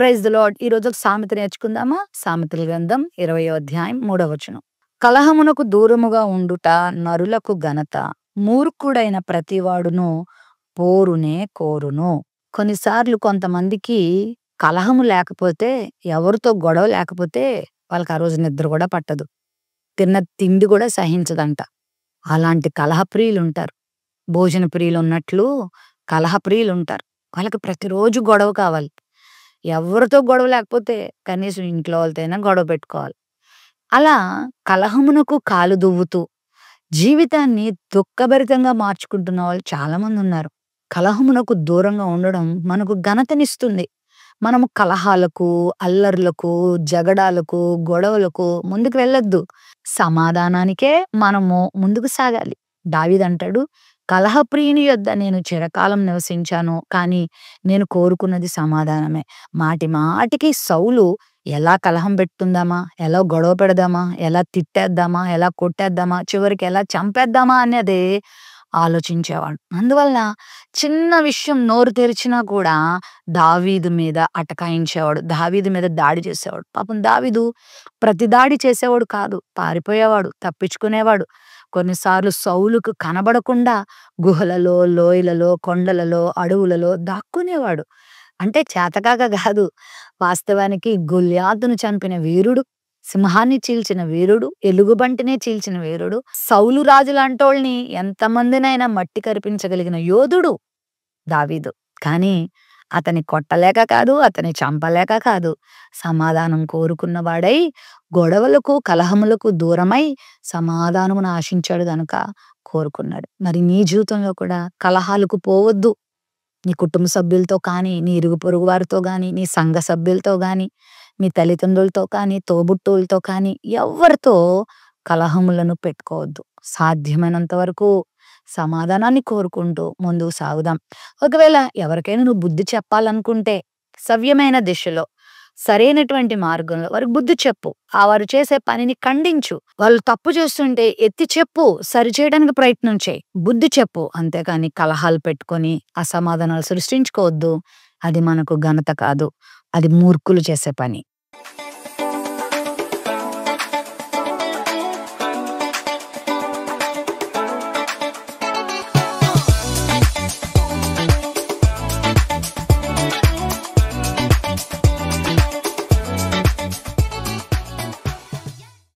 Praise the lord. ఈరోజు ఒక సామెత నేర్చుకుందామా? సామెతల గ్రంథం 20వ అధ్యాయం 3వ వచనం. కలహమునకు దూరముగా ఉండుట నరులకు ఘనత, మూర్ఖుడైన ప్రతివాడును పోరునే కోరును. కొన్నిసార్లు కొంతమందికి కలహము లేకపోతే, ఎవరితో గొడవ లేకపోతే వాళ్ళకి ఆ రోజు నిద్ర కూడా పట్టదు. తిన్న తిండి కూడా సహించదంట. అలాంటి కలహ ప్రియులుంటారు. భోజన ప్రియులున్నట్లు కలహ ప్రియులుంటారు. వాళ్ళకి ప్రతిరోజు గొడవ కావాలి. ఎవరితో గొడవ లేకపోతే కనీసం ఇంట్లో వాళ్ళతోనైనా గొడవ పెట్టుకోవాలి. అలా కలహమునకు కాలు దువ్వుతూ జీవితాన్ని దుఃఖభరితంగా మార్చుకుంటున్న వాళ్ళు చాలామందున్నారు. కలహమునకు దూరంగా ఉండడం మనకు ఘనతనిస్తుంది. మనము కలహాలకు, అల్లర్లకు, జగడాలకు, గొడవలకు ముందుకు వెళ్ళొద్దు. సమాధానానికే మనము ముందుకు సాగాలి. దావీదంటాడు, కలహప్రియుని యొద్ద నేను చిరకాలం నివసించాను, కానీ నేను కోరుకున్నది సమాధానమే. మాటి మాటికి సౌలు ఎలా కలహం పెట్టుకుందామా, ఎలా గొడవ పెడదామా, ఎలా తిట్టేద్దామా, ఎలా కొట్టేద్దామా, చివరికి ఎలా చంపేద్దామా అనేది ఆలోచించేవాడు. అందువల్ల చిన్న విషయం నోరు తెరిచినా కూడా దావీదు మీద అటకాయించేవాడు. దావీదు మీద దాడి చేసేవాడు. పాపం దావీదు ప్రతి దాడి చేసేవాడు కాదు. పారిపోయేవాడు, తప్పించుకునేవాడు. కొన్నిసార్లు సౌలుకు కనబడకుండా గుహలలో, లోయలలో, కొండలలో, అడవులలో దాక్కునేవాడు. అంటే చేతకాక కాదు. వాస్తవానికి గొల్యాతును చంపిన వీరుడు, సింహాన్ని చీల్చిన వీరుడు, ఎలుగుబంటినే చీల్చిన వీరుడు, సౌలు రాజు లాంటోళ్ళని ఎంతమందినైనా మట్టి కరిపించగలిగిన యోధుడు దావీదు. కానీ అతని కొట్టలేక కాదు, అతని చంపలేక కాదు, సమాధానం కోరుకున్నవాడై గొడవలకు, కలహములకు దూరమై సమాధానమును ఆశించాడు గనుక కోరుకున్నాడు. మరి నీ జీవితంలో కూడా కలహాలకు పోవద్దు. నీ కుటుంబ సభ్యులతో కానీ, నీ ఇరుగు పొరుగు వారితో కానీ, నీ సంఘ సభ్యులతో కానీ, మీ తల్లిదండ్రులతో కానీ, తోబుట్టువులతో కానీ ఎవరితో కలహములను పెట్టుకోవద్దు. సాధ్యమైనంత వరకు సమాధానాన్ని కోరుకుంటూ ముందుకు సాగుదాం. ఒకవేళ ఎవరికైనా నువ్వు బుద్ధి చెప్పాలనుకుంటే సవ్యమైన దిశలో, సరైనటువంటి మార్గంలో వారికి బుద్ధి చెప్పు. వారు చేసే పనిని ఖండించు. వాళ్ళు తప్పు చేస్తుంటే ఎత్తి చెప్పు, సరిచేయడానికి ప్రయత్నం చేయి, బుద్ధి చెప్పు. అంతేకాని కలహాలు పెట్టుకొని అసమాధానాలు సృష్టించుకోవద్దు. అది మనకు ఘనత కాదు, అది మూర్ఖులు చేసే పని.